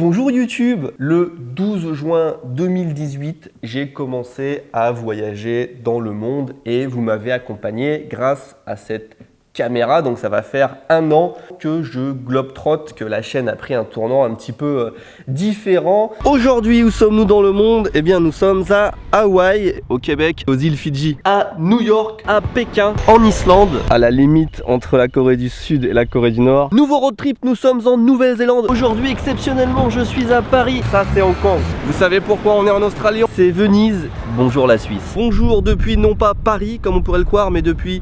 Bonjour YouTube. Le 12 juin 2018, j'ai commencé à voyager dans le monde et vous m'avez accompagné grâce à cette caméra. Donc ça va faire 1 an que je globe-trotte, que la chaîne a pris un tournant un petit peu différent. Aujourd'hui, où sommes-nous dans le monde? Eh bien, nous sommes à Hawaï, au Québec, aux îles Fidji, à New York, à Pékin, en Islande, à la limite entre la Corée du Sud et la Corée du Nord. Nouveau road trip, nous sommes en Nouvelle-Zélande. Aujourd'hui, exceptionnellement, je suis à Paris. Ça, c'est Hong Kong. Vous savez pourquoi on est en Australie? C'est Venise. Bonjour la Suisse. Bonjour depuis non pas Paris, comme on pourrait le croire, mais depuis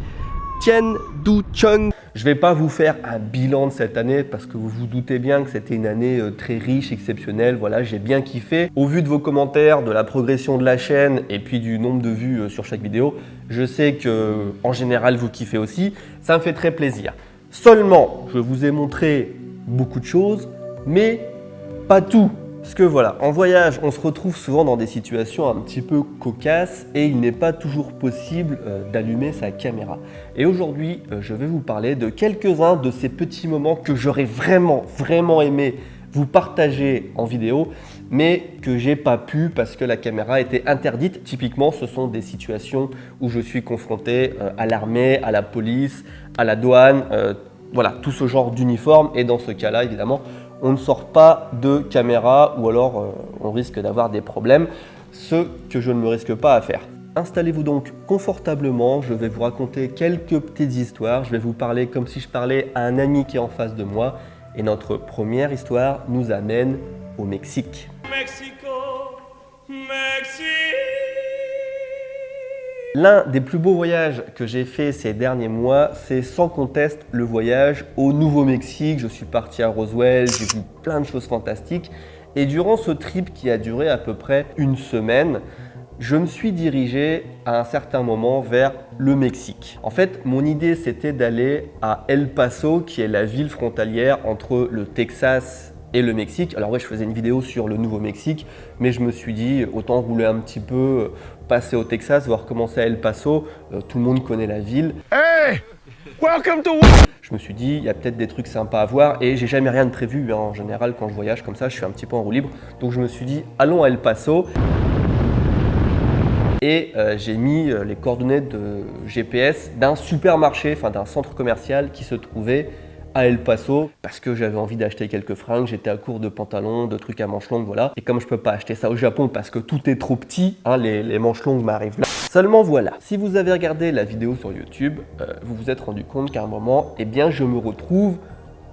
Tianducheng. Je vais pas vous faire un bilan de cette année parce que vous vous doutez bien que c'était une année très riche, exceptionnelle. Voilà, j'ai bien kiffé. Au vu de vos commentaires, de la progression de la chaîne et puis du nombre de vues sur chaque vidéo, je sais que en général vous kiffez aussi. Ça me fait très plaisir. Seulement, je vous ai montré beaucoup de choses, mais pas tout. Parce que voilà, en voyage, on se retrouve souvent dans des situations un petit peu cocasses et il n'est pas toujours possible d'allumer sa caméra. Et aujourd'hui, je vais vous parler de quelques-uns de ces petits moments que j'aurais vraiment aimé vous partager en vidéo, mais que j'ai pas pu parce que la caméra était interdite. Typiquement, ce sont des situations où je suis confronté à l'armée, à la police, à la douane, voilà, tout ce genre d'uniforme. Et dans ce cas-là, évidemment, on ne sort pas de caméra ou alors on risque d'avoir des problèmes, ce que je ne me risque pas à faire. Installez-vous donc confortablement, je vais vous raconter quelques petites histoires, je vais vous parler comme si je parlais à un ami qui est en face de moi et notre première histoire nous amène au Mexique. L'un des plus beaux voyages que j'ai fait ces derniers mois, c'est sans conteste le voyage au Nouveau-Mexique. Je suis parti à Roswell, j'ai vu plein de choses fantastiques. Et durant ce trip qui a duré à peu près 1 semaine, je me suis dirigé à un certain moment vers le Mexique. En fait, mon idée, c'était d'aller à El Paso, qui est la ville frontalière entre le Texas et le Mexique. Alors ouais, je faisais une vidéo sur le Nouveau-Mexique, mais je me suis dit, autant rouler un petit peu, passer au Texas, voir comment c'est à El Paso. Tout le monde connaît la ville. Hey! Welcome to... Je me suis dit, il y a peut-être des trucs sympas à voir et j'ai jamais rien de prévu. En général, quand je voyage comme ça, je suis un petit peu en roue libre. Donc je me suis dit, allons à El Paso. Et j'ai mis les coordonnées de GPS d'un supermarché, enfin d'un centre commercial qui se trouvait à El Paso parce que j'avais envie d'acheter quelques fringues, j'étais à court de pantalons, de trucs à manches longues, voilà. Et comme je peux pas acheter ça au Japon parce que tout est trop petit, hein, les manches longues m'arrivent là. Seulement voilà, si vous avez regardé la vidéo sur YouTube, vous vous êtes rendu compte qu'à un moment, eh bien je me retrouve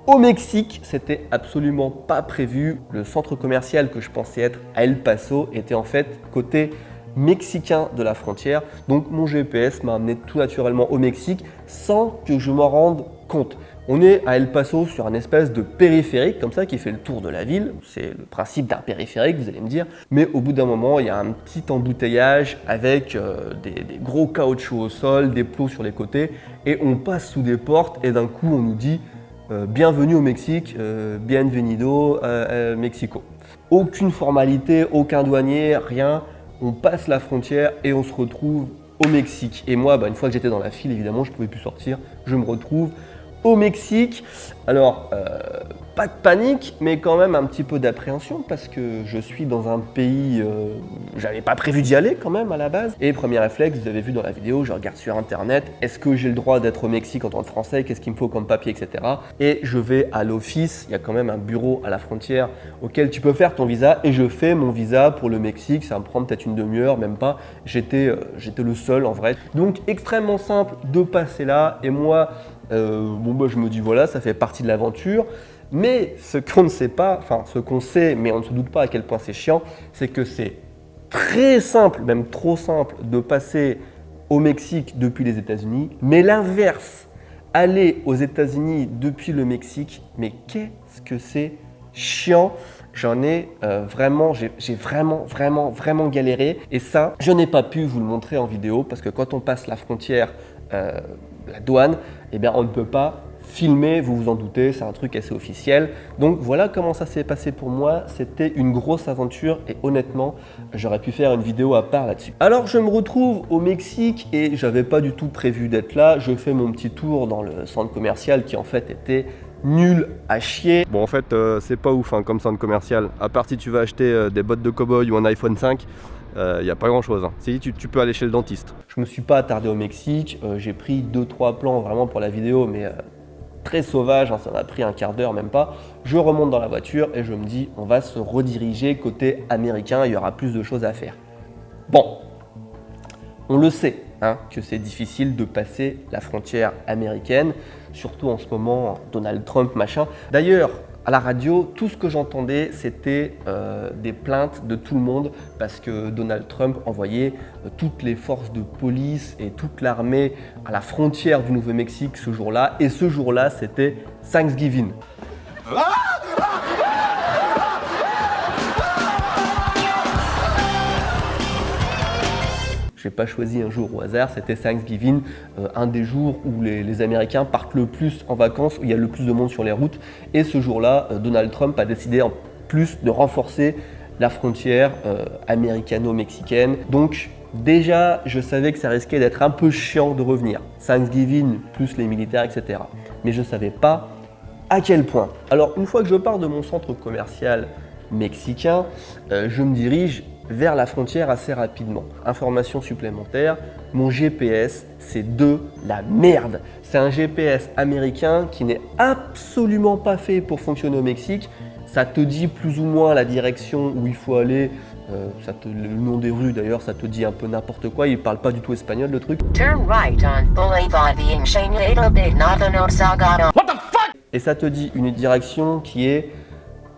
au Mexique. C'était absolument pas prévu. Le centre commercial que je pensais être à El Paso était en fait côté mexicain de la frontière. Donc mon GPS m'a amené tout naturellement au Mexique sans que je m'en rende compte. On est à El Paso sur un espèce de périphérique comme ça qui fait le tour de la ville. C'est le principe d'un périphérique, vous allez me dire. Mais au bout d'un moment, il y a un petit embouteillage avec des gros caoutchoucs au sol, des plots sur les côtés. Et on passe sous des portes et d'un coup, on nous dit bienvenue au Mexique, bienvenido Mexico. Aucune formalité, aucun douanier, rien. On passe la frontière et on se retrouve au Mexique. Et moi, une fois que j'étais dans la file, évidemment, je ne pouvais plus sortir. Je me retrouve au Mexique. Alors, pas de panique, mais quand même un petit peu d'appréhension parce que je suis dans un pays, j'avais pas prévu d'y aller quand même à la base. Et premier réflexe, vous avez vu dans la vidéo, je regarde sur internet, est-ce que j'ai le droit d'être au Mexique en tant que Français, qu'est-ce qu'il me faut comme papier, etc. Et je vais à l'office, il y a quand même un bureau à la frontière auquel tu peux faire ton visa et je fais mon visa pour le Mexique, ça me prend peut-être une demi-heure, même pas, j'étais le seul en vrai. Donc extrêmement simple de passer là et moi, je me dis voilà, ça fait partie de l'aventure. Mais ce qu'on ne sait pas, enfin ce qu'on sait, mais on ne se doute pas à quel point c'est chiant, c'est que c'est très simple, même trop simple, de passer au Mexique depuis les États-Unis. Mais l'inverse, aller aux États-Unis depuis le Mexique, mais qu'est-ce que c'est chiant! J'en ai j'ai vraiment galéré. Et ça, je n'ai pas pu vous le montrer en vidéo parce que quand on passe la frontière, la douane, eh bien on ne peut pas filmer, vous vous en doutez, c'est un truc assez officiel. Donc voilà comment ça s'est passé pour moi. C'était une grosse aventure et honnêtement, j'aurais pu faire une vidéo à part là-dessus. Alors je me retrouve au Mexique et j'avais pas du tout prévu d'être là. Je fais mon petit tour dans le centre commercial qui en fait était nul à chier. Bon, en fait, c'est pas ouf hein, comme centre commercial. À part si tu vas acheter des bottes de cow-boy ou un iPhone 5, il n'y a pas grand chose. Hein. Si tu peux aller chez le dentiste. Je me suis pas attardé au Mexique. J'ai pris 2-3 plans vraiment pour la vidéo, mais très sauvage. Hein, ça m'a pris un quart d'heure, même pas. Je remonte dans la voiture et je me dis, on va se rediriger côté américain. Il y aura plus de choses à faire. Bon, on le sait. Hein, que c'est difficile de passer la frontière américaine, surtout en ce moment, Donald Trump, machin. D'ailleurs, à la radio, tout ce que j'entendais, c'était des plaintes de tout le monde parce que Donald Trump envoyait toutes les forces de police et toute l'armée à la frontière du Nouveau-Mexique ce jour-là. Et ce jour-là, c'était Thanksgiving. Je n'ai pas choisi un jour au hasard, c'était Thanksgiving, un des jours où les Américains partent le plus en vacances, où il y a le plus de monde sur les routes. Et ce jour-là, Donald Trump a décidé en plus de renforcer la frontière américano-mexicaine. Donc déjà, je savais que ça risquait d'être un peu chiant de revenir. Thanksgiving plus les militaires, etc. Mais je ne savais pas à quel point. Alors une fois que je pars de mon centre commercial mexicain, je me dirige vers la frontière assez rapidement. Information supplémentaire, mon GPS, c'est de la merde. C'est un GPS américain qui n'est absolument pas fait pour fonctionner au Mexique. Ça te dit plus ou moins la direction où il faut aller. Le nom des rues d'ailleurs, ça te dit un peu n'importe quoi. Il parle pas du tout espagnol le truc. Turn right on Boulevard the Engenhado de Northern Salgado. What the fuck? Et ça te dit une direction qui est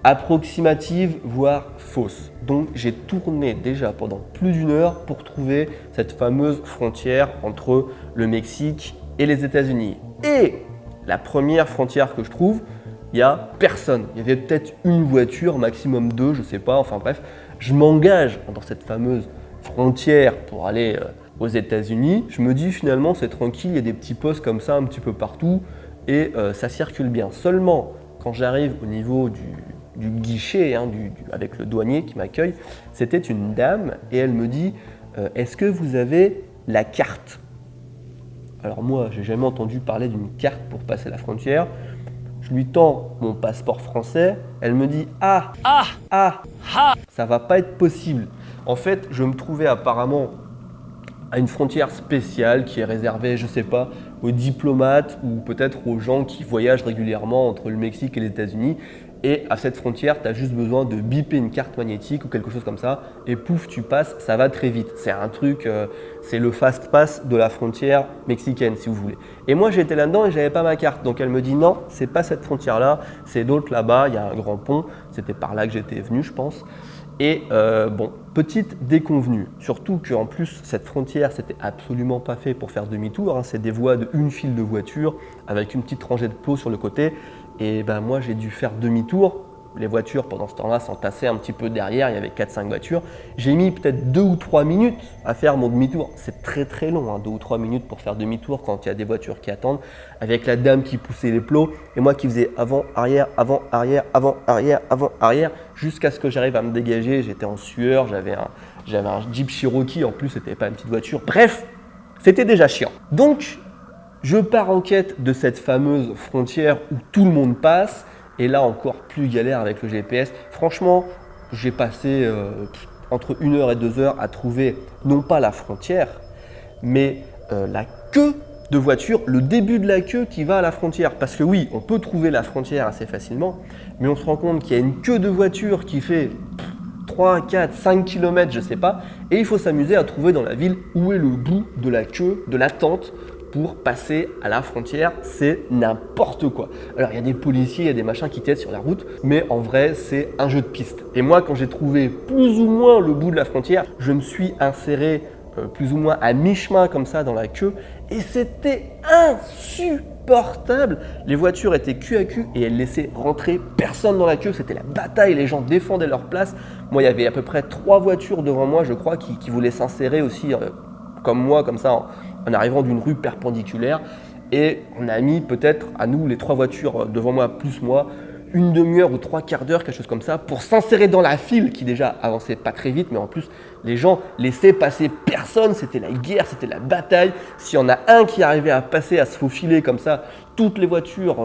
approximative, voire fausse. Donc j'ai tourné déjà pendant plus d'une heure pour trouver cette fameuse frontière entre le Mexique et les États-Unis. Et la première frontière que je trouve, il n'y a personne. Il y avait peut-être une voiture, maximum deux, je sais pas, enfin bref. Je m'engage dans cette fameuse frontière pour aller aux États-Unis. Je me dis finalement c'est tranquille, il y a des petits postes comme ça un petit peu partout et ça circule bien. Seulement quand j'arrive au niveau du guichet, hein, avec le douanier qui m'accueille, c'était une dame et elle me dit est-ce que vous avez la carte? Alors moi, j'ai jamais entendu parler d'une carte pour passer la frontière. Je lui tends mon passeport français, elle me dit ça va pas être possible. En fait, je me trouvais apparemment à une frontière spéciale qui est réservée, je sais pas, aux diplomates ou peut-être aux gens qui voyagent régulièrement entre le Mexique et les États-Unis. Et à cette frontière, tu as juste besoin de biper une carte magnétique ou quelque chose comme ça et pouf, tu passes, ça va très vite. C'est un truc, c'est le fast pass de la frontière mexicaine si vous voulez. Et moi j'étais là-dedans et j'avais pas ma carte. Donc elle me dit non, c'est pas cette frontière-là, c'est d'autres là-bas, il y a un grand pont. C'était par là que j'étais venu, je pense. Et bon, petite déconvenue, surtout qu'en plus cette frontière c'était absolument pas fait pour faire demi-tour, hein. C'est des voies de une file de voitures avec une petite rangée de plots sur le côté et ben moi j'ai dû faire demi-tour. Les voitures pendant ce temps-là s'entassaient un petit peu derrière, il y avait 4-5 voitures. J'ai mis peut-être 2 ou 3 minutes à faire mon demi-tour. C'est très très long, hein, 2 ou 3 minutes pour faire demi-tour quand il y a des voitures qui attendent, avec la dame qui poussait les plots et moi qui faisais avant, arrière, jusqu'à ce que j'arrive à me dégager. J'étais en sueur, j'avais un Jeep Cherokee, en plus c'était pas une petite voiture. Bref, c'était déjà chiant. Donc, je pars en quête de cette fameuse frontière où tout le monde passe. Et là, encore plus galère avec le GPS. Franchement, j'ai passé entre 1 heure et 2 heures à trouver, non pas la frontière, mais la queue de voiture, le début de la queue qui va à la frontière. Parce que oui, on peut trouver la frontière assez facilement, mais on se rend compte qu'il y a une queue de voiture qui fait 3, 4, 5 km, je sais pas, et il faut s'amuser à trouver dans la ville où est le bout de la queue, de l'attente, pour passer à la frontière. C'est n'importe quoi. Alors il y a des policiers, il y a des machins qui t'aident sur la route, mais en vrai c'est un jeu de piste. Et moi quand j'ai trouvé plus ou moins le bout de la frontière, je me suis inséré plus ou moins à mi-chemin comme ça dans la queue et c'était insupportable. Les voitures étaient cul à cul et elles laissaient rentrer personne dans la queue. C'était la bataille, les gens défendaient leur place. Moi il y avait à peu près 3 voitures devant moi je crois qui voulaient s'insérer aussi comme moi, comme ça, en arrivant d'une rue perpendiculaire. Et on a mis peut-être, à nous, les 3 voitures devant moi, plus moi, une demi-heure ou 3/4 d'heure, quelque chose comme ça, pour s'insérer dans la file qui déjà avançait pas très vite, mais en plus les gens laissaient passer personne, c'était la guerre, c'était la bataille. S'il y en a un qui arrivait à passer, à se faufiler comme ça, toutes les voitures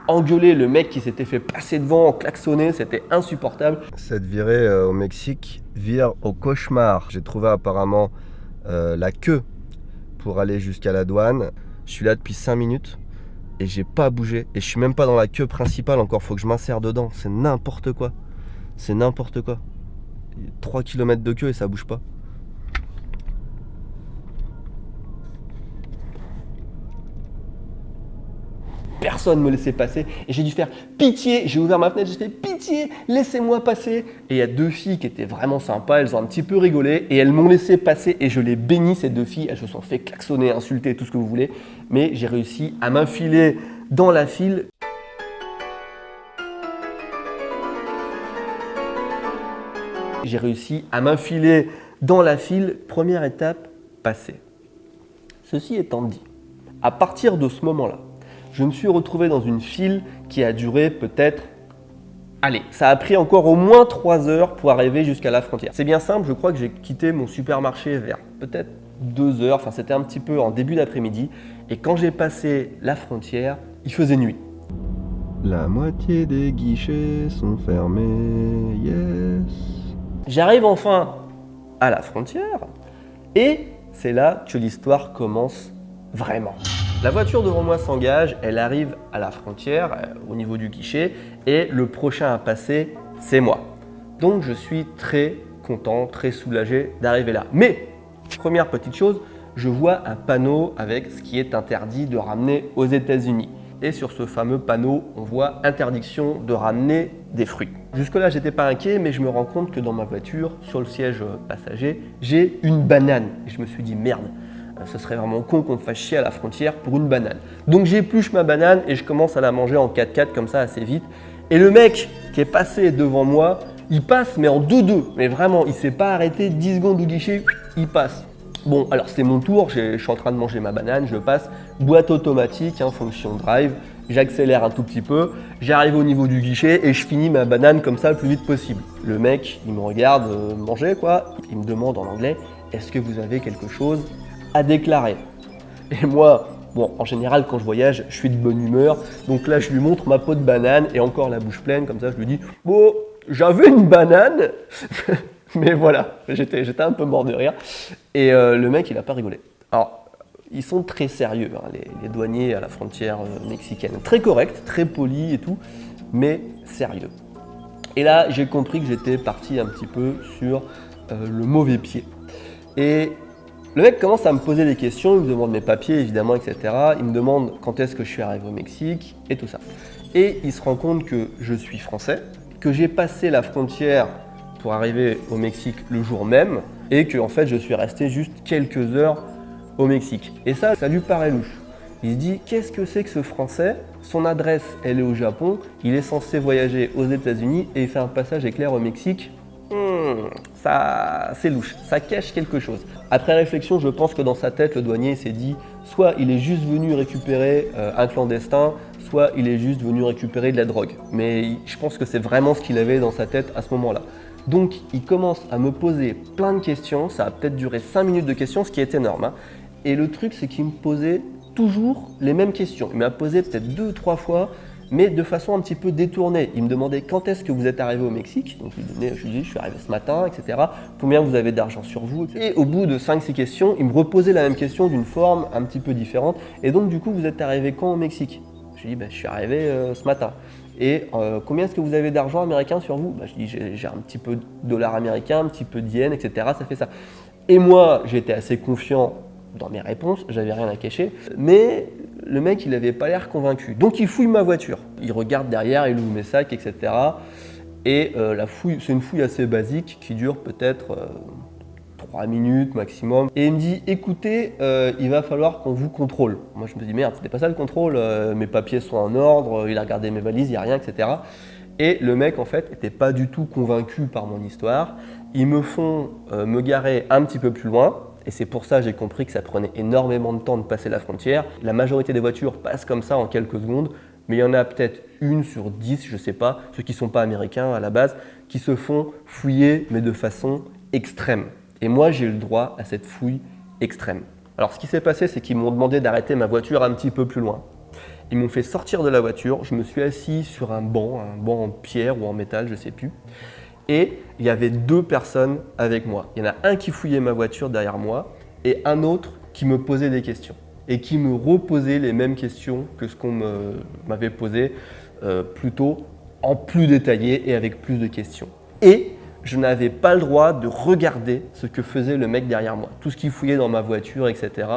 engueulaient le mec qui s'était fait passer devant, klaxonner, c'était insupportable. Cette virée au Mexique vire au cauchemar. J'ai trouvé apparemment la queue pour aller jusqu'à la douane. Je suis là depuis 5 minutes. Et j'ai pas bougé. Et je suis même pas dans la queue principale encore, faut que je m'insère dedans. C'est n'importe quoi. C'est n'importe quoi. 3 km de queue et ça bouge pas. Personne me laissait passer et j'ai dû faire pitié. J'ai ouvert ma fenêtre, j'ai fait pitié, laissez-moi passer. Et il y a 2 filles qui étaient vraiment sympas, elles ont un petit peu rigolé et elles m'ont laissé passer et je les bénis, ces 2 filles. Elles se sont fait klaxonner, insulter, tout ce que vous voulez. Mais j'ai réussi à m'infiler dans la file. J'ai réussi à m'infiler dans la file. Première étape passée. Ceci étant dit, à partir de ce moment-là, je me suis retrouvé dans une file qui a duré peut-être, allez, ça a pris encore au moins 3 heures pour arriver jusqu'à la frontière. C'est bien simple, je crois que j'ai quitté mon supermarché vers peut-être 2 heures, enfin c'était un petit peu en début d'après-midi. Et quand j'ai passé la frontière, il faisait nuit. La moitié des guichets sont fermés, yes. J'arrive enfin à la frontière et c'est là que l'histoire commence vraiment. La voiture devant moi s'engage, elle arrive à la frontière, au niveau du guichet, et le prochain à passer, c'est moi. Donc je suis très content, très soulagé d'arriver là. Mais, première petite chose, je vois un panneau avec ce qui est interdit de ramener aux États-Unis. Et sur ce fameux panneau, on voit interdiction de ramener des fruits. Jusque-là, j'étais pas inquiet, mais je me rends compte que dans ma voiture, sur le siège passager, j'ai une banane. Et je me suis dit, merde. Ce serait vraiment con qu'on me fasse chier à la frontière pour une banane. Donc j'épluche ma banane et je commence à la manger en 4x4 comme ça assez vite. Et le mec qui est passé devant moi, il passe mais en 2-2. Mais vraiment, il s'est pas arrêté 10 secondes au guichet, il passe. Bon, alors c'est mon tour, je suis en train de manger ma banane, je passe. Boîte automatique, fonction drive. J'accélère un tout petit peu, j'arrive au niveau du guichet et je finis ma banane comme ça le plus vite possible. Le mec, il me regarde manger quoi. Il me demande en anglais, est-ce que vous avez quelque chose à déclarer? Et moi, bon, en général, quand je voyage, je suis de bonne humeur. Donc là, je lui montre ma peau de banane et encore la bouche pleine, comme ça, je lui dis « Bon, j'avais une banane, mais voilà, j'étais un peu mort de rire. » Et le mec, il n'a pas rigolé. Alors, ils sont très sérieux, les douaniers à la frontière mexicaine. Très corrects, très polis et tout, mais sérieux. Et là, j'ai compris que j'étais parti un petit peu sur le mauvais pied. Et le mec commence à me poser des questions, il me demande mes papiers évidemment, etc. Il me demande quand est-ce que je suis arrivé au Mexique et tout ça. Et il se rend compte que je suis français, que j'ai passé la frontière pour arriver au Mexique le jour même et que en fait je suis resté juste quelques heures au Mexique. Et ça lui paraît louche. Il se dit qu'est-ce que c'est que ce français? Son adresse elle est au Japon, il est censé voyager aux États-Unis et il fait un passage éclair au Mexique. Ça, c'est louche, ça cache quelque chose. Après réflexion, je pense que dans sa tête, le douanier s'est dit soit il est juste venu récupérer un clandestin, soit il est juste venu récupérer de la drogue. Mais je pense que c'est vraiment ce qu'il avait dans sa tête à ce moment-là. Donc il commence à me poser plein de questions, ça a peut-être duré 5 minutes de questions, ce qui est énorme. Et le truc, c'est qu'il me posait toujours les mêmes questions. Il m'a posé peut-être 2-3 fois, mais de façon un petit peu détournée. Il me demandait quand est-ce que vous êtes arrivé au Mexique. Donc je lui dis, je suis arrivé ce matin, etc. Combien vous avez d'argent sur vous, etc. Et au bout de 5-6 questions, il me reposait la même question d'une forme un petit peu différente. Et donc du coup, vous êtes arrivé quand au Mexique? Je lui dis, je suis arrivé ce matin. Et combien est-ce que vous avez d'argent américain sur vous? Je dis, j'ai un petit peu de dollars américains, un petit peu de yens, etc. Ça fait ça. Et moi, j'étais assez confiant dans mes réponses, j'avais rien à cacher, mais le mec, il avait pas l'air convaincu. Donc il fouille ma voiture, il regarde derrière, il ouvre mes sacs, etc. Et la fouille, c'est une fouille assez basique qui dure peut-être 3 minutes maximum. Et il me dit, écoutez, il va falloir qu'on vous contrôle. Moi je me dis, merde, c'était pas ça le contrôle, mes papiers sont en ordre, il a regardé mes valises, il n'y a rien, etc. Et le mec, en fait, n'était pas du tout convaincu par mon histoire. Ils me font me garer un petit peu plus loin. Et c'est pour ça que j'ai compris que ça prenait énormément de temps de passer la frontière. La majorité des voitures passent comme ça en quelques secondes. mais il y en a peut-être 1 sur 10, je sais pas, ceux qui sont pas américains à la base, qui se font fouiller, mais de façon extrême. Et moi, j'ai eu le droit à cette fouille extrême. Alors, ce qui s'est passé, c'est qu'ils m'ont demandé d'arrêter ma voiture un petit peu plus loin. Ils m'ont fait sortir de la voiture, je me suis assis sur un banc en pierre ou en métal, je sais plus. Et il y avait 2 personnes avec moi. Il y en a un qui fouillait ma voiture derrière moi et un autre qui me posait des questions et qui me reposait les mêmes questions que ce qu'on m'avait posé plus tôt, en plus détaillé et avec plus de questions. Et je n'avais pas le droit de regarder ce que faisait le mec derrière moi. Tout ce qu'il fouillait dans ma voiture, etc.,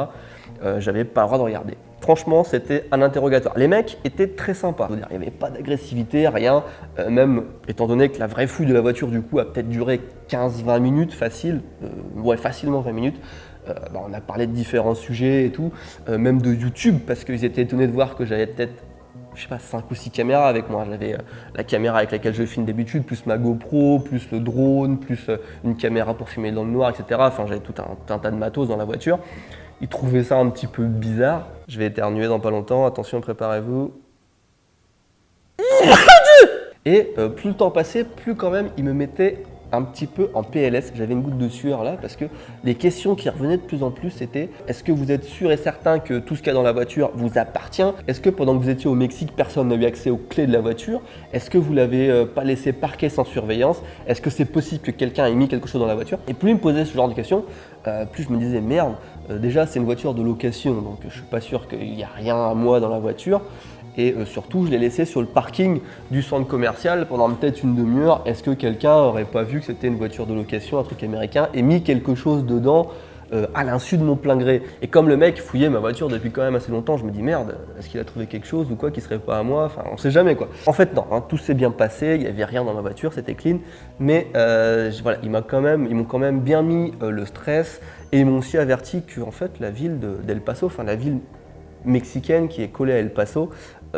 j'avais pas le droit de regarder. Franchement, c'était un interrogatoire. Les mecs étaient très sympas. Il n'y avait pas d'agressivité, rien. Même étant donné que la vraie fouille de la voiture, du coup, a peut-être duré 15-20 minutes, facile. Facilement 20 minutes. On a parlé de différents sujets et tout. Même de YouTube, parce qu'ils étaient étonnés de voir que j'avais peut-être, je sais pas, 5 ou 6 caméras avec moi. J'avais la caméra avec laquelle je filme d'habitude, plus ma GoPro, plus le drone, plus une caméra pour filmer dans le noir, etc. Enfin, j'avais tout un tas de matos dans la voiture. Ils trouvaient ça un petit peu bizarre. Je vais éternuer dans pas longtemps, attention, préparez-vous. Et plus le temps passait, plus quand même ils me mettaient un petit peu en PLS. J'avais une goutte de sueur là parce que les questions qui revenaient de plus en plus c'était: est-ce que vous êtes sûr et certain que tout ce qu'il y a dans la voiture vous appartient? Est-ce que pendant que vous étiez au Mexique, personne n'a eu accès aux clés de la voiture? Est-ce que vous l'avez pas laissé parquer sans surveillance? Est-ce que c'est possible que quelqu'un ait mis quelque chose dans la voiture? Et plus ils me posaient ce genre de questions, plus je me disais merde, déjà c'est une voiture de location, donc je suis pas sûr qu'il y a rien à moi dans la voiture. Et surtout, je l'ai laissé sur le parking du centre commercial pendant peut-être une demi-heure. Est-ce que quelqu'un aurait pas vu que c'était une voiture de location, un truc américain, et mis quelque chose dedans à l'insu de mon plein gré? Et comme le mec fouillait ma voiture depuis quand même assez longtemps, je me dis merde, est-ce qu'il a trouvé quelque chose ou quoi qui serait pas à moi? Enfin, on sait jamais quoi. En fait, non, tout s'est bien passé, il y avait rien dans ma voiture, c'était clean. Mais voilà, ils m'ont quand même bien mis le stress et ils m'ont aussi averti que en fait, la ville d'El Paso, enfin la ville mexicaine qui est collée à El Paso,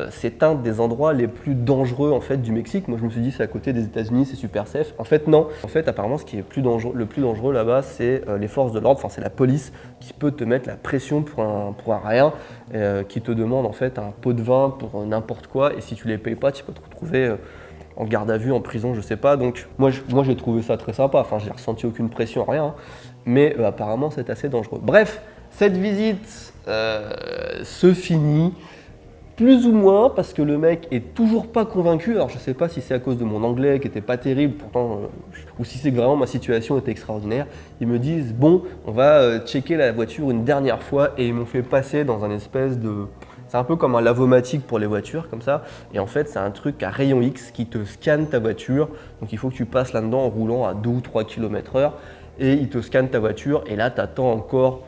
c'est un des endroits les plus dangereux en fait du Mexique. Moi je me suis dit c'est à côté des États-Unis, c'est super safe. En fait non. En fait apparemment ce qui est le plus dangereux là-bas, c'est les forces de l'ordre, enfin c'est la police qui peut te mettre la pression pour un rien, qui te demande en fait un pot de vin pour n'importe quoi, et si tu les payes pas, tu peux te retrouver en garde à vue, en prison, je sais pas. Donc moi j'ai trouvé ça très sympa. Enfin j'ai ressenti aucune pression, rien. Hein. Mais apparemment c'est assez dangereux. Bref, cette visite se finit. Plus ou moins, parce que le mec est toujours pas convaincu. Alors je sais pas si c'est à cause de mon anglais qui était pas terrible pourtant, ou si c'est que vraiment ma situation était extraordinaire. Ils me disent bon, on va checker la voiture une dernière fois, et ils m'ont fait passer dans un espèce de... C'est un peu comme un lavomatique pour les voitures, comme ça. Et en fait, c'est un truc à rayon X qui te scanne ta voiture. Donc il faut que tu passes là-dedans en roulant à 2 ou 3 km/h, et il te scanne ta voiture, et là tu attends encore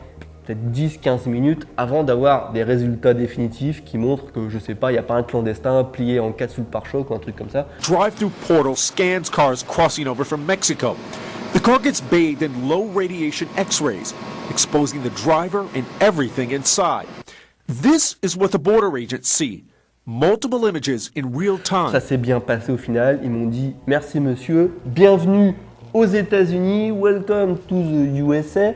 peut-être 10-15 minutes avant d'avoir des résultats définitifs qui montrent que, je sais pas, il n'y a pas un clandestin plié en 4 sous le pare-choc ou un truc comme ça. Drive-through portal scans cars crossing over from Mexico. The car gets bathed in low radiation X-rays, exposing the driver and everything inside. This is what the border agents see. Multiple images in real time. Ça s'est bien passé au final. Ils m'ont dit merci monsieur, bienvenue aux États-Unis, welcome to the USA.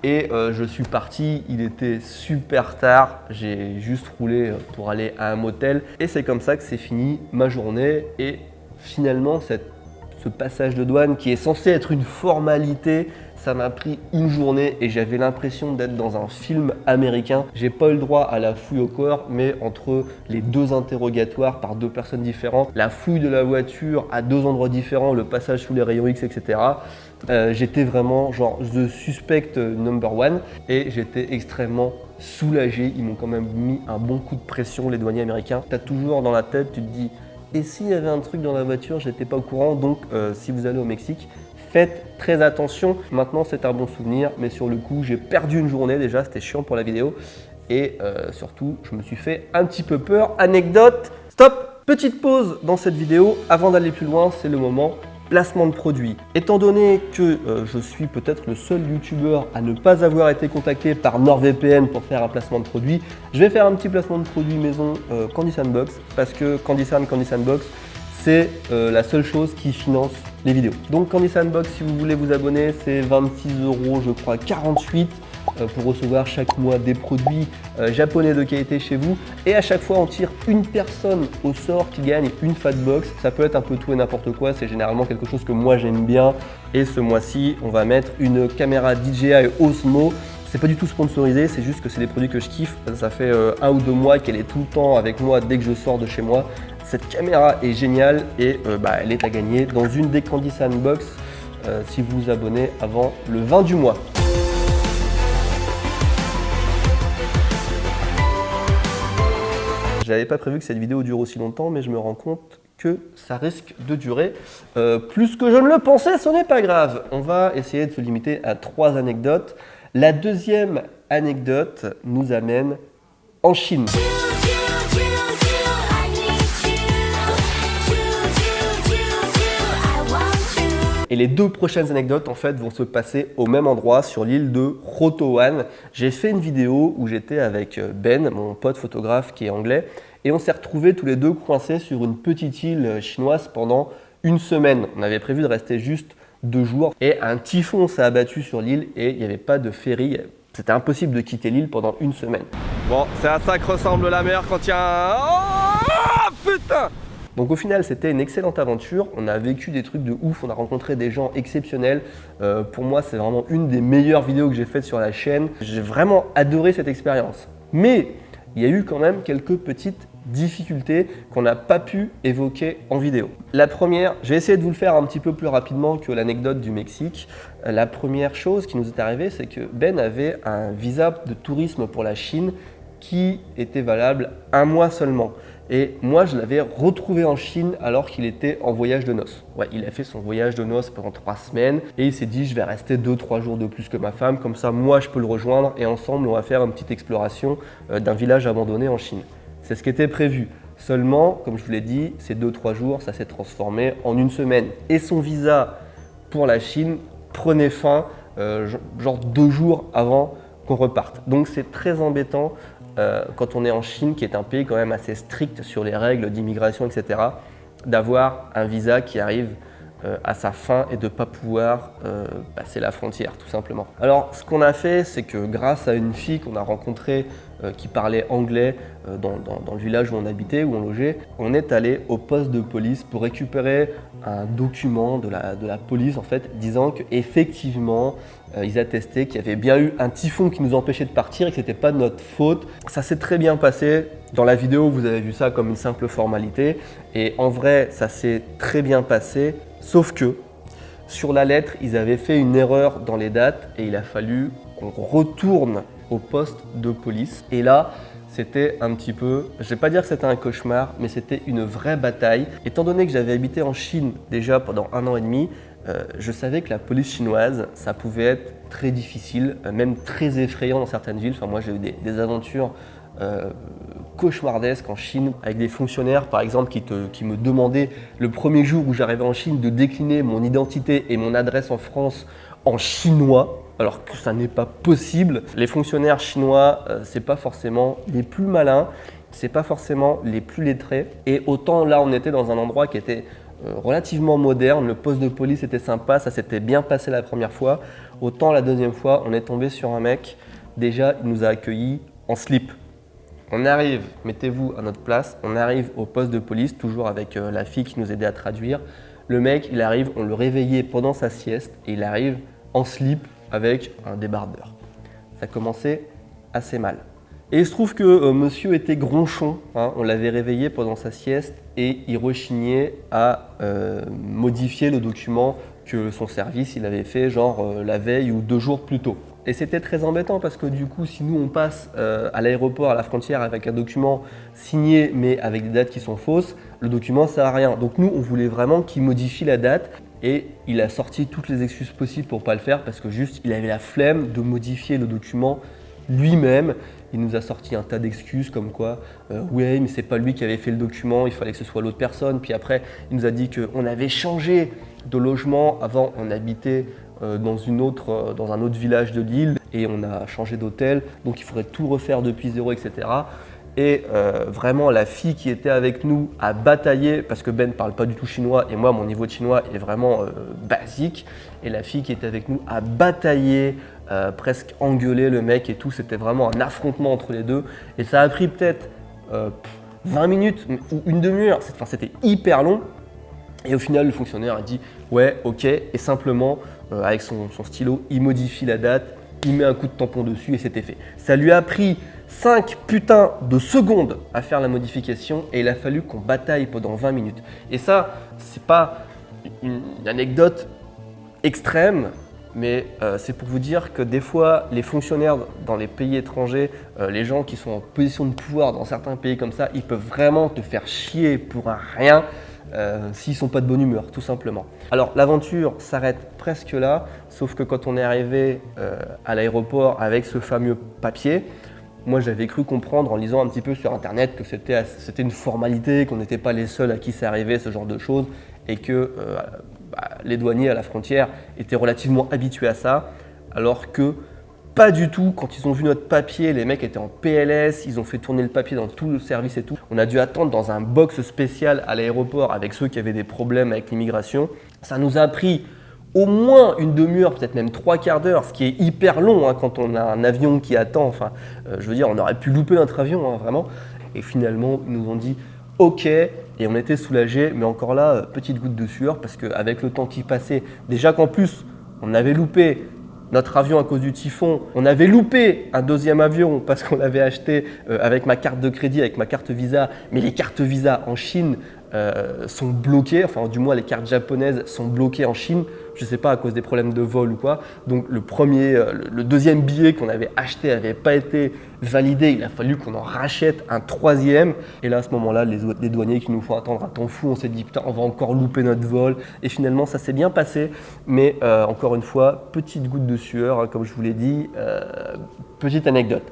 Et je suis parti, il était super tard, j'ai juste roulé pour aller à un motel. Et c'est comme ça que c'est fini ma journée. Et finalement, ce passage de douane qui est censé être une formalité, ça m'a pris une journée et j'avais l'impression d'être dans un film américain. J'ai pas eu le droit à la fouille au corps, mais entre les 2 interrogatoires par 2 personnes différentes, la fouille de la voiture à 2 endroits différents, le passage sous les rayons X, etc. J'étais vraiment genre the suspect number one, et j'étais extrêmement soulagé. Ils m'ont quand même mis un bon coup de pression, les douaniers américains. T'as toujours dans la tête, tu te dis, et s'il y avait un truc dans la voiture, j'étais pas au courant. Donc si vous allez au Mexique, faites très attention. Maintenant c'est un bon souvenir, mais sur le coup j'ai perdu une journée déjà, c'était chiant pour la vidéo. Et surtout je me suis fait un petit peu peur. Anecdote, stop, petite pause dans cette vidéo. Avant d'aller plus loin, c'est le moment placement de produit. Étant donné que je suis peut-être le seul youtubeur à ne pas avoir été contacté par NordVPN pour faire un placement de produit, je vais faire un petit placement de produit maison Candy Sandbox, parce que Candy Sandbox, c'est la seule chose qui finance les vidéos. Donc Candy Sandbox, si vous voulez vous abonner, c'est 26 € je crois, 48. pour recevoir chaque mois des produits japonais de qualité chez vous. Et à chaque fois, on tire une personne au sort qui gagne une Fatbox. Ça peut être un peu tout et n'importe quoi, c'est généralement quelque chose que moi j'aime bien. Et ce mois-ci, on va mettre une caméra DJI Osmo. C'est pas du tout sponsorisé, c'est juste que c'est des produits que je kiffe. Ça fait 1 ou 2 mois qu'elle est tout le temps avec moi dès que je sors de chez moi. Cette caméra est géniale et elle est à gagner dans une des Candy Sandbox si vous vous abonnez avant le 20 du mois. J'avais pas prévu que cette vidéo dure aussi longtemps, mais je me rends compte que ça risque de durer plus que je ne le pensais. Ce n'est pas grave. On va essayer de se limiter à 3 anecdotes. La deuxième anecdote nous amène en Chine. Et les 2 prochaines anecdotes en fait vont se passer au même endroit sur l'île de Rotowan. J'ai fait une vidéo où j'étais avec Ben, mon pote photographe qui est anglais, et on s'est retrouvés tous les deux coincés sur une petite île chinoise pendant une semaine. On avait prévu de rester juste 2 jours et un typhon s'est abattu sur l'île et il n'y avait pas de ferry. C'était impossible de quitter l'île pendant une semaine. Bon, c'est à ça que ressemble la mer quand il y a un... Oh putain! Donc au final, c'était une excellente aventure. On a vécu des trucs de ouf, on a rencontré des gens exceptionnels. Pour moi, c'est vraiment une des meilleures vidéos que j'ai faites sur la chaîne. J'ai vraiment adoré cette expérience. Mais il y a eu quand même quelques petites difficultés qu'on n'a pas pu évoquer en vidéo. La première, je vais essayer de vous le faire un petit peu plus rapidement que l'anecdote du Mexique. La première chose qui nous est arrivée, c'est que Ben avait un visa de tourisme pour la Chine qui était valable 1 mois seulement. Et moi, je l'avais retrouvé en Chine alors qu'il était en voyage de noces. Ouais, il a fait son voyage de noces pendant 3 semaines et il s'est dit, je vais rester 2-3 jours de plus que ma femme, comme ça, moi, je peux le rejoindre et ensemble, on va faire une petite exploration d'un village abandonné en Chine. C'est ce qui était prévu. Seulement, comme je vous l'ai dit, ces 2-3 jours, ça s'est transformé en 1 semaine. Et son visa pour la Chine prenait fin genre 2 jours avant qu'on reparte. Donc c'est très embêtant quand on est en Chine, qui est un pays quand même assez strict sur les règles d'immigration, etc., d'avoir un visa qui arrive à sa fin et de ne pas pouvoir passer la frontière, tout simplement. Alors, ce qu'on a fait, c'est que grâce à une fille qu'on a rencontrée qui parlait anglais dans le village où on habitait, où on logeait, on est allé au poste de police pour récupérer un document de la police, en fait, disant qu'effectivement, ils attestaient qu'il y avait bien eu un typhon qui nous empêchait de partir et que ce n'était pas de notre faute. Ça s'est très bien passé. Dans la vidéo, vous avez vu ça comme une simple formalité. Et en vrai, ça s'est très bien passé. Sauf que sur la lettre, ils avaient fait une erreur dans les dates et il a fallu qu'on retourne au poste de police. Et là, c'était un petit peu, je ne vais pas dire que c'était un cauchemar, mais c'était une vraie bataille. Étant donné que j'avais habité en Chine déjà pendant 1 an et demi, je savais que la police chinoise, ça pouvait être très difficile, même très effrayant dans certaines villes. Enfin, moi, j'ai eu des aventures cauchemardesques en Chine avec des fonctionnaires, par exemple, qui me demandaient le premier jour où j'arrivais en Chine de décliner mon identité et mon adresse en France en chinois, alors que ça n'est pas possible. Les fonctionnaires chinois, c'est pas forcément les plus malins, c'est pas forcément les plus lettrés. Et autant là, on était dans un endroit qui était relativement moderne, le poste de police était sympa, ça s'était bien passé la première fois. Autant la deuxième fois, on est tombé sur un mec, déjà il nous a accueillis en slip. On arrive, mettez-vous à notre place, on arrive au poste de police, toujours avec la fille qui nous aidait à traduire. Le mec, il arrive, on le réveillait pendant sa sieste et il arrive en slip avec un débardeur. Ça commençait assez mal. Et il se trouve que monsieur était gronchon, hein, on l'avait réveillé pendant sa sieste et il rechignait à modifier le document que son service il avait fait genre la veille ou 2 jours plus tôt. Et c'était très embêtant parce que du coup, si nous on passe à l'aéroport, à la frontière avec un document signé mais avec des dates qui sont fausses, le document sert à rien. Donc nous, on voulait vraiment qu'il modifie la date et il a sorti toutes les excuses possibles pour ne pas le faire parce que juste, il avait la flemme de modifier le document lui-même. Il nous a sorti un tas d'excuses comme quoi ouais, mais c'est pas lui qui avait fait le document, il fallait que ce soit l'autre personne. Puis après, il nous a dit qu'on avait changé de logement. Avant, on habitait dans un autre village de l'île et on a changé d'hôtel, donc il faudrait tout refaire depuis zéro, etc. Et vraiment, la fille qui était avec nous a bataillé, parce que Ben ne parle pas du tout chinois, et moi, mon niveau de chinois est vraiment basique. Et la fille qui était avec nous a bataillé, presque engueulé le mec et tout. C'était vraiment un affrontement entre les deux. Et ça a pris peut-être 20 minutes ou une demi-heure. C'était hyper long. Et au final, le fonctionnaire a dit « ouais, ok ». Et simplement, avec son stylo, il modifie la date, il met un coup de tampon dessus et c'était fait. Ça lui a pris 5 putains de secondes à faire la modification et il a fallu qu'on bataille pendant 20 minutes. Et ça, c'est pas une anecdote extrême, mais c'est pour vous dire que des fois, les fonctionnaires dans les pays étrangers, les gens qui sont en position de pouvoir dans certains pays comme ça, ils peuvent vraiment te faire chier pour un rien s'ils ne sont pas de bonne humeur, tout simplement. Alors l'aventure s'arrête presque là, sauf que quand on est arrivé à l'aéroport avec ce fameux papier, moi j'avais cru comprendre en lisant un petit peu sur internet que c'était une formalité, qu'on n'était pas les seuls à qui c'est arrivé ce genre de choses et que les douaniers à la frontière étaient relativement habitués à ça, alors que pas du tout. Quand ils ont vu notre papier, les mecs étaient en PLS, ils ont fait tourner le papier dans tout le service et tout. On a dû attendre dans un box spécial à l'aéroport avec ceux qui avaient des problèmes avec l'immigration. Ça nous a pris au moins une demi-heure, peut-être même 3/4 d'heure, ce qui est hyper long quand on a un avion qui attend. Enfin, je veux dire, on aurait pu louper notre avion, vraiment. Et finalement, ils nous ont dit « ok ». Et on était soulagés, mais encore là, petite goutte de sueur, parce qu'avec le temps qui passait, déjà qu'en plus, on avait loupé notre avion à cause du typhon, on avait loupé un deuxième avion parce qu'on l'avait acheté avec ma carte de crédit, avec ma carte Visa, mais les cartes Visa en Chine sont bloquées, enfin du moins les cartes japonaises sont bloquées en Chine, je ne sais pas à cause des problèmes de vol ou quoi. Donc le deuxième billet qu'on avait acheté n'avait pas été validé, il a fallu qu'on en rachète un troisième. Et là à ce moment-là, les douaniers qui nous font attendre un temps fou, on s'est dit putain on va encore louper notre vol. Et finalement ça s'est bien passé, mais encore une fois, petite goutte de sueur, comme je vous l'ai dit, petite anecdote.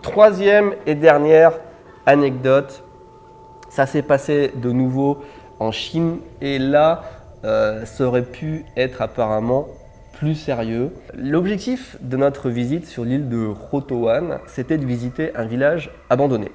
Troisième et dernière anecdote, ça s'est passé de nouveau en Chine et là, ça aurait pu être apparemment plus sérieux. L'objectif de notre visite sur l'île de Rotowan, c'était de visiter un village abandonné.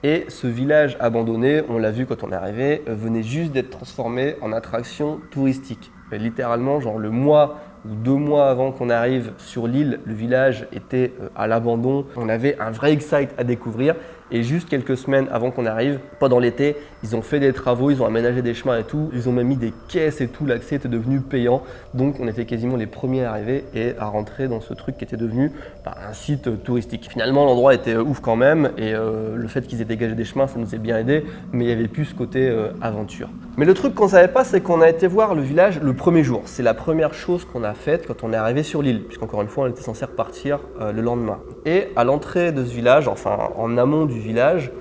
Et ce village abandonné, on l'a vu quand on est arrivé, venait juste d'être transformé en attraction touristique. Littéralement, genre le mois ou 2 mois avant qu'on arrive sur l'île, le village était à l'abandon. On avait un vrai excite à découvrir. Et juste quelques semaines avant qu'on arrive, pendant l'été, ils ont fait des travaux, ils ont aménagé des chemins et tout. Ils ont même mis des caisses et tout, l'accès était devenu payant. Donc on était quasiment les premiers à arriver et à rentrer dans ce truc qui était devenu un site touristique. Finalement, l'endroit était ouf quand même et le fait qu'ils aient dégagé des chemins, ça nous a bien aidé. Mais il n'y avait plus ce côté aventure. Mais le truc qu'on ne savait pas, c'est qu'on a été voir le village le premier jour. C'est la première chose qu'on a faite quand on est arrivé sur l'île, puisqu'encore une fois, on était censé repartir le lendemain. Et à l'entrée de ce village, enfin en amont du village,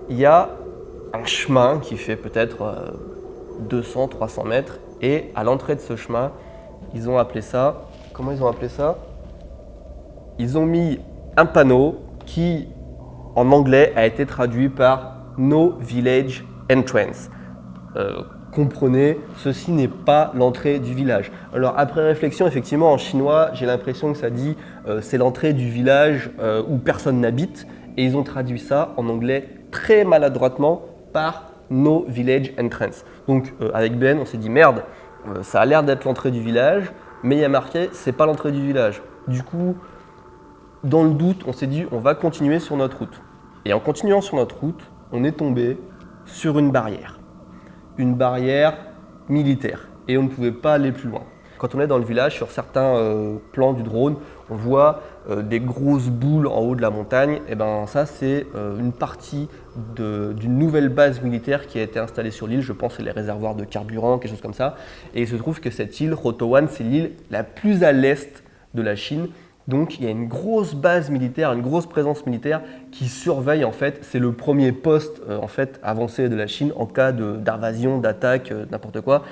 il y a un chemin qui fait peut-être 200-300 mètres. Et à l'entrée de ce chemin, ils ont appelé ça... Comment ils ont appelé ça? Ils ont mis un panneau qui, en anglais, a été traduit par « No Village Entrance ». Comprenez, ceci n'est pas l'entrée du village. Alors après réflexion, effectivement, en chinois, j'ai l'impression que ça dit c'est l'entrée du village où personne n'habite. Et ils ont traduit ça en anglais très maladroitement par No Village Entrance. Donc avec Ben, on s'est dit merde, ça a l'air d'être l'entrée du village, mais il y a marqué c'est pas l'entrée du village. Du coup, dans le doute, on s'est dit on va continuer sur notre route. Et en continuant sur notre route, on est tombé sur une barrière militaire. Et on ne pouvait pas aller plus loin. Quand on est dans le village, sur certains plans du drone, on voit des grosses boules en haut de la montagne. Et ben ça, c'est une partie d'une nouvelle base militaire qui a été installée sur l'île. Je pense que c'est les réservoirs de carburant, quelque chose comme ça. Et il se trouve que cette île, Rotowan, c'est l'île la plus à l'est de la Chine. Donc il y a une grosse base militaire, une grosse présence militaire qui surveille en fait, c'est le premier poste en fait avancé de la Chine en cas d'invasion, d'attaque, n'importe quoi,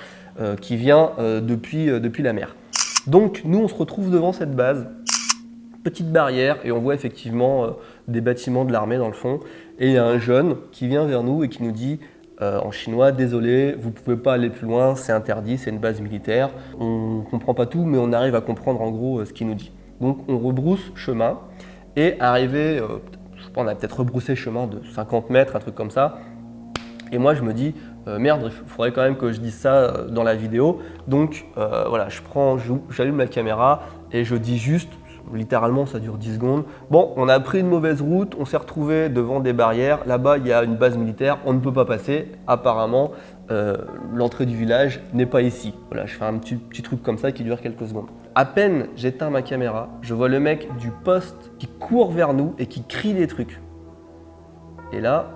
qui vient depuis la mer. Donc nous on se retrouve devant cette base, petite barrière et on voit effectivement des bâtiments de l'armée dans le fond et il y a un jeune qui vient vers nous et qui nous dit en chinois, désolé, vous ne pouvez pas aller plus loin, c'est interdit, c'est une base militaire. On ne comprend pas tout mais on arrive à comprendre en gros ce qu'il nous dit. Donc on rebrousse chemin et arrivé je pense, on a peut-être rebroussé chemin de 50 mètres, un truc comme ça. Et moi, je me dis, merde, il faudrait quand même que je dise ça dans la vidéo. Donc voilà, j'allume la caméra et je dis juste, littéralement, ça dure 10 secondes. Bon, on a pris une mauvaise route, on s'est retrouvé devant des barrières. Là-bas, il y a une base militaire, on ne peut pas passer. Apparemment, l'entrée du village n'est pas ici. Voilà, je fais un petit truc comme ça qui dure quelques secondes. À peine j'éteins ma caméra, je vois le mec du poste qui court vers nous et qui crie des trucs. Et là,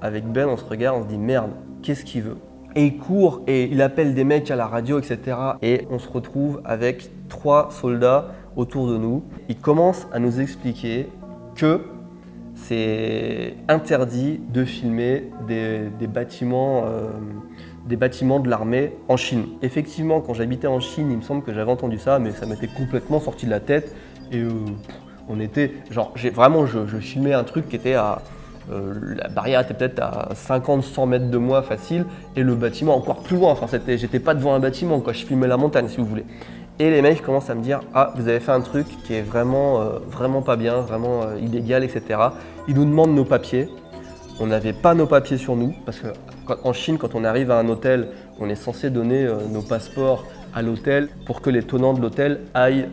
avec Ben, on se regarde, on se dit merde, qu'est-ce qu'il veut? Et il court et il appelle des mecs à la radio, etc. Et on se retrouve avec 3 soldats autour de nous. Il commence à nous expliquer que c'est interdit de filmer des bâtiments de l'armée en Chine. Effectivement, quand j'habitais en Chine, il me semble que j'avais entendu ça, mais ça m'était complètement sorti de la tête. Et on était, genre, je filmais un truc qui était à... la barrière était peut-être à 50-100 mètres de moi facile et le bâtiment encore plus loin. Enfin, j'étais pas devant un bâtiment, quoi. Je filmais la montagne si vous voulez. Et les mecs commencent à me dire « Ah, vous avez fait un truc qui est vraiment pas bien, vraiment illégal, etc. » Ils nous demandent nos papiers. On n'avait pas nos papiers sur nous parce qu'en Chine, quand on arrive à un hôtel, on est censé donner nos passeports à l'hôtel pour que les tenants de l'hôtel aillent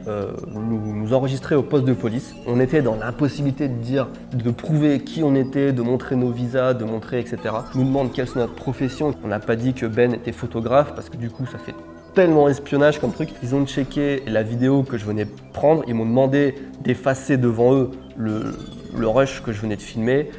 nous enregistrer au poste de police. On était dans l'impossibilité de prouver qui on était, de montrer nos visas, de montrer, etc. Ils nous demandent quelle est notre profession. On n'a pas dit que Ben était photographe parce que du coup, ça fait tellement espionnage comme truc. Ils ont checké la vidéo que je venais prendre. Ils m'ont demandé d'effacer devant eux le rush que je venais de filmer.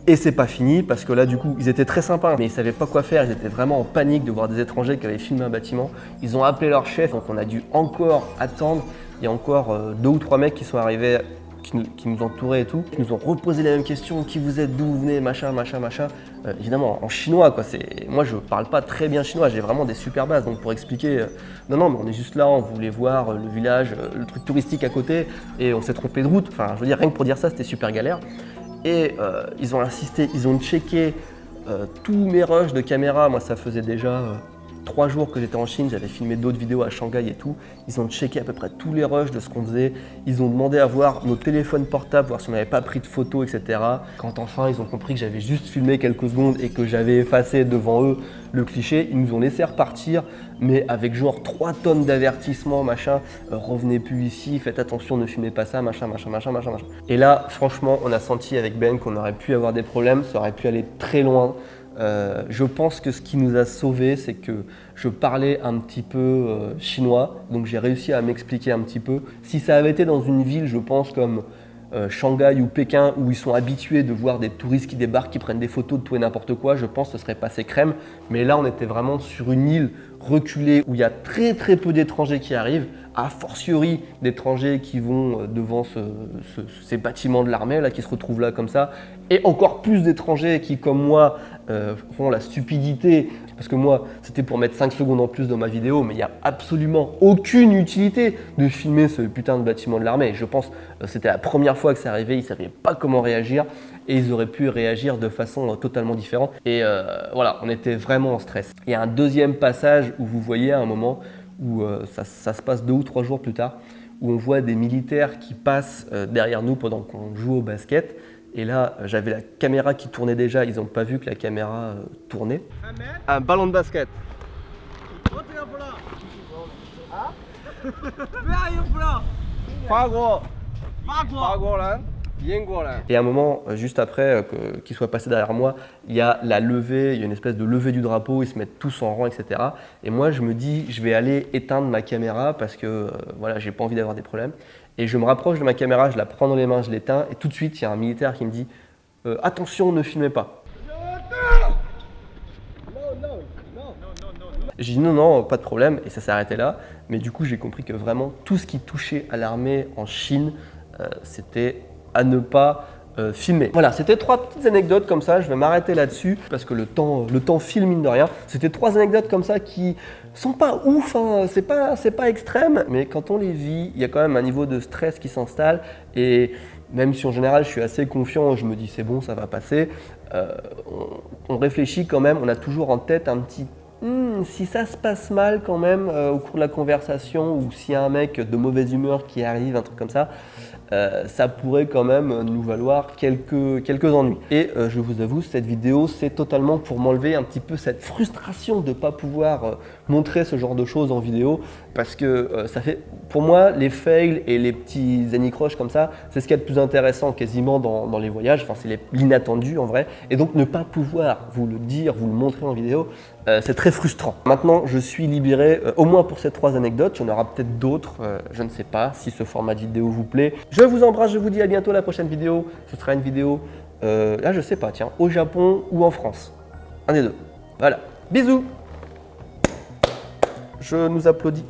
Et c'est pas fini parce que là du coup ils étaient très sympas mais ils savaient pas quoi faire, ils étaient vraiment en panique de voir des étrangers qui avaient filmé un bâtiment. Ils ont appelé leur chef donc on a dû encore attendre. Il y a encore 2 ou 3 mecs qui sont arrivés, qui nous entouraient et tout, qui nous ont reposé les mêmes questions, qui vous êtes, d'où vous venez, machin. Évidemment en chinois quoi, moi je parle pas très bien chinois, j'ai vraiment des super bases donc pour expliquer, non mais on est juste là, on voulait voir le village, le truc touristique à côté et on s'est trompé de route, enfin je veux dire rien que pour dire ça c'était super galère. Et ils ont insisté, ils ont checké tous mes rushs de caméra. Moi, ça faisait déjà 3 jours que j'étais en Chine, j'avais filmé d'autres vidéos à Shanghai et tout. Ils ont checké à peu près tous les rushs de ce qu'on faisait. Ils ont demandé à voir nos téléphones portables, voir si on n'avait pas pris de photos, etc. Quand enfin ils ont compris que j'avais juste filmé quelques secondes et que j'avais effacé devant eux le cliché, ils nous ont laissé repartir, mais avec genre 3 tonnes d'avertissements, machin, revenez plus ici, faites attention, ne filmez pas ça, machin. Et là, franchement, on a senti avec Ben qu'on aurait pu avoir des problèmes, ça aurait pu aller très loin. Je pense que ce qui nous a sauvés, c'est que je parlais un petit peu chinois, donc j'ai réussi à m'expliquer un petit peu. Si ça avait été dans une ville, je pense, comme Shanghai ou Pékin, où ils sont habitués de voir des touristes qui débarquent, qui prennent des photos de tout et n'importe quoi, je pense que ce serait passé crème. Mais là, on était vraiment sur une île reculée où il y a très très peu d'étrangers qui arrivent, a fortiori d'étrangers qui vont devant ces bâtiments de l'armée là, qui se retrouvent là comme ça, et encore plus d'étrangers qui, comme moi, font la stupidité, parce que moi, c'était pour mettre 5 secondes en plus dans ma vidéo, mais il n'y a absolument aucune utilité de filmer ce putain de bâtiment de l'armée. Je pense que c'était la première fois que ça arrivait, ils ne savaient pas comment réagir, et ils auraient pu réagir de façon totalement différente. Et voilà, on était vraiment en stress. Il y a un deuxième passage où vous voyez à un moment où ça se passe 2 ou 3 jours plus tard, où on voit des militaires qui passent derrière nous pendant qu'on joue au basket. Et là, j'avais la caméra qui tournait déjà, ils n'ont pas vu que la caméra tournait. Un ballon de basket. Et à un moment, juste après qu'ils soient passés derrière moi, il y a la levée, il y a une espèce de levée du drapeau, ils se mettent tous en rang, etc. Et moi, je me dis, je vais aller éteindre ma caméra parce que voilà, j'ai pas envie d'avoir des problèmes. Et je me rapproche de ma caméra, je la prends dans les mains, je l'éteins, et tout de suite, il y a un militaire qui me dit « Attention, ne filmez pas ». J'ai dit non, pas de problème, et ça s'est arrêté là. Mais du coup, j'ai compris que vraiment, tout ce qui touchait à l'armée en Chine, c'était à ne pas filmer. Voilà, c'était 3 petites anecdotes comme ça, je vais m'arrêter là-dessus, parce que le temps file mine de rien. C'était 3 anecdotes comme ça qui sont pas ouf, hein, c'est pas extrême, mais quand on les vit, il y a quand même un niveau de stress qui s'installe, et même si en général je suis assez confiant, je me dis c'est bon, ça va passer, on réfléchit quand même, on a toujours en tête un petit si ça se passe mal quand même au cours de la conversation, ou s'il y a un mec de mauvaise humeur qui arrive, un truc comme ça, ça pourrait quand même nous valoir quelques ennuis. Et je vous avoue, cette vidéo, c'est totalement pour m'enlever un petit peu cette frustration de ne pas pouvoir montrer ce genre de choses en vidéo, parce que ça fait, pour moi, les fails et les petits anicroches comme ça, c'est ce qu'il y a de plus intéressant quasiment dans les voyages, enfin c'est l'inattendu en vrai, et donc ne pas pouvoir vous le dire, vous le montrer en vidéo, c'est très frustrant. Maintenant, je suis libéré, au moins pour ces 3 anecdotes, il y en aura peut-être d'autres, je ne sais pas si ce format de vidéo vous plaît. Je vous embrasse, je vous dis à bientôt. La prochaine vidéo, ce sera une vidéo, là je sais pas, tiens, au Japon ou en France, un des deux. Voilà, bisous. Je nous applaudis.